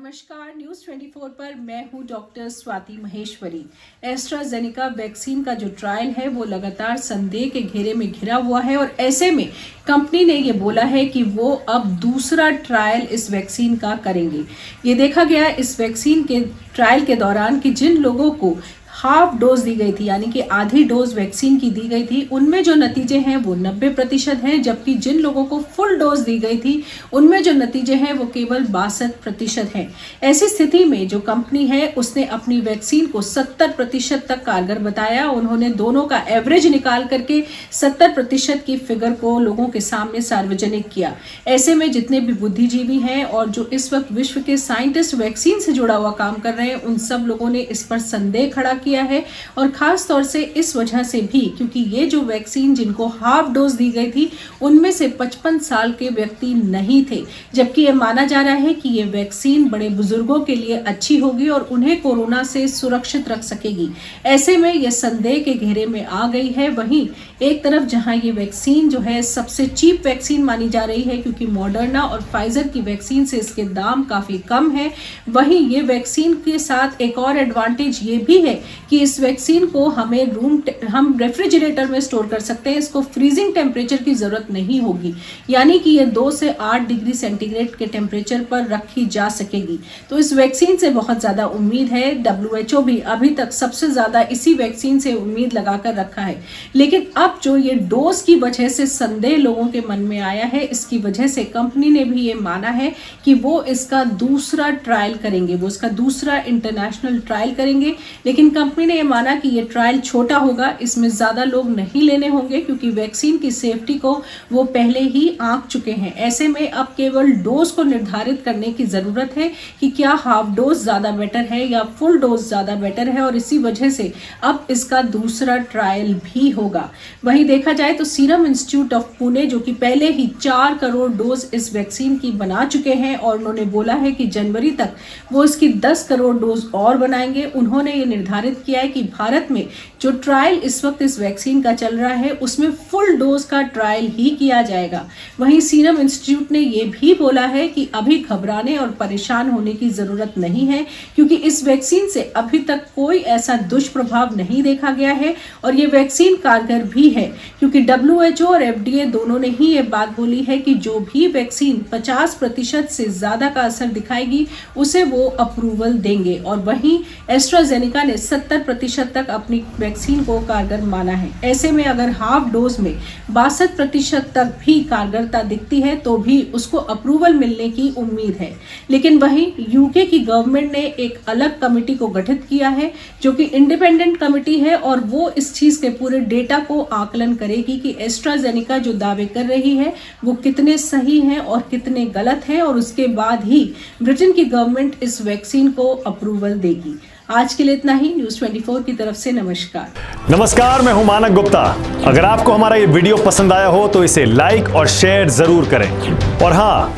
नमस्कार, न्यूज़ 24 पर मैं हूं doctor Swati Maheshwari. AstraZeneca vaccine का जो ट्रायल है वो लगातार संदेह के घेरे में घिरा हुआ है और ऐसे में कंपनी ने ये बोला है कि वो अब दूसरा ट्रायल इस वैक्सीन का करेंगे। ये देखा गया इस वैक्सीन के ट्रायल के दौरान कि जिन लोगों को हाफ डोज दी गई थी यानी कि आधी डोज वैक्सीन की दी गई थी, उनमें जो नतीजे हैं वो 90% हैं, जबकि जिन लोगों को फुल डोज दी गई थी उनमें जो नतीजे हैं वो केवल 62% हैं। ऐसी स्थिति में जो कंपनी है उसने अपनी वैक्सीन को 70% तक कारगर बताया। उन्होंने दोनों का एवरेज निकाल करके 70% की फिगर को लोगों के सामने सार्वजनिक किया। ऐसे में जितने भी बुद्धिजीवी हैं और जो इस वक्त विश्व के साइंटिस्ट वैक्सीन से जुड़ा हुआ काम कर रहे हैं, उन सब लोगों ने इस पर संदेह खड़ा किया है और खास तौर से इस वजह से भी क्योंकि ये जो वैक्सीन जिनको हाफ डोज दी गई थी उनमें से 55 साल के व्यक्ति नहीं थे, जबकि ये माना जा रहा है कि ये वैक्सीन बड़े बुजुर्गों के लिए अच्छी होगी और उन्हें कोरोना से सुरक्षित रख सकेगी। ऐसे में ये संदेह के घेरे में आ गई है। वहीं एक तरफ जहां ये वैक्सीन जो है सबसे चीप वैक्सीन मानी जा रही है क्योंकि मॉडर्ना और फाइजर की वैक्सीन से इसके दाम काफी कम है, वहीं ये वैक्सीन के साथ एक और एडवांटेज ये भी है कि इस वैक्सीन को हम रेफ्रिजरेटर में स्टोर कर सकते हैं। इसको फ्रीजिंग टेम्परेचर की जरूरत नहीं होगी, यानी कि ये 2 से 8 डिग्री सेंटीग्रेड के टेम्परेचर पर रखी जा सकेगी। तो इस वैक्सीन से बहुत ज्यादा उम्मीद है। WHO भी अभी तक सबसे ज्यादा इसी वैक्सीन से उम्मीद लगाकर रखा है, लेकिन अब जो ये डोज की वजह से संदेह लोगों के मन में आया है, इसकी वजह से कंपनी ने भी ये माना है कि वो इसका दूसरा ट्रायल करेंगे, वो इसका दूसरा इंटरनेशनल ट्रायल करेंगे। लेकिन कंपनी ने यह माना कि यह ट्रायल छोटा होगा, इसमें ज्यादा लोग नहीं लेने होंगे क्योंकि वैक्सीन की सेफ्टी को वो पहले ही आंक चुके हैं। ऐसे में अब केवल डोज को निर्धारित करने की जरूरत है कि क्या हाफ डोज ज्यादा बेटर है या फुल डोज ज्यादा बेटर है, और इसी वजह से अब इसका दूसरा ट्रायल भी होगा। वहीं देखा जाए तो सीरम इंस्टीट्यूट ऑफ पुणे जो कि पहले ही 4 करोड़ डोज इस वैक्सीन की बना चुके हैं और उन्होंने बोला है कि जनवरी तक वो इसकी 10 करोड़ डोज और बनाएंगे। उन्होंने ये निर्धारित किया है कि भारत में जो ट्रायल इस वक्त इस वैक्सीन का चल रहा है उसमें फुल डोज का ट्रायल ही किया जाएगा। वहीं सीरम इंस्टीट्यूट ने यह भी बोला है कि अभी घबराने और परेशान होने की जरूरत नहीं है क्योंकि इस वैक्सीन से अभी तक कोई ऐसा दुष्प्रभाव नहीं देखा गया है और ये वैक्सीन कारगर भी है क्योंकि WHO और FDA दोनों ने ही ये बात बोली है कि जो भी वैक्सीन 50% से ज्यादा का असर दिखाएगी उसे वो अप्रूवल देंगे। और वहीं एस्ट्राजेनेका ने 70% तक अपनी वैक्सीन को कारगर माना है। ऐसे में अगर हाफ डोज में 62% तक भी कारगरता दिखती है तो भी उसको अप्रूवल मिलने की उम्मीद है। लेकिन वहीं यूके की गवर्नमेंट ने एक अलग कमेटी को गठित किया है जो कि इंडिपेंडेंट कमेटी है और वो इस चीज के पूरे डेटा को आकलन करेगी कि एस्ट्राजेनेका जो दावे कर रही है वो कितने सही हैं और कितने गलत हैं, और उसके बाद ही ब्रिटेन की गवर्नमेंट इस वैक्सीन को अप्रूवल देगी। आज के लिए इतना ही। न्यूज़ 24 की तरफ से नमस्कार, मैं हूं मानक गुप्ता। अगर आपको हमारा ये वीडियो पसंद आया हो तो इसे लाइक और शेयर जरूर करें, और हाँ,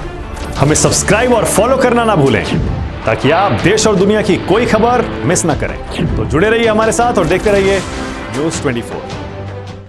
हमें सब्सक्राइब और फॉलो करना ना भूलें ताकि आप देश और दुनिया की कोई खबर मिस ना करें। तो जुड़े रहिए हमारे साथ और देखते रहिए न्यूज़ 24।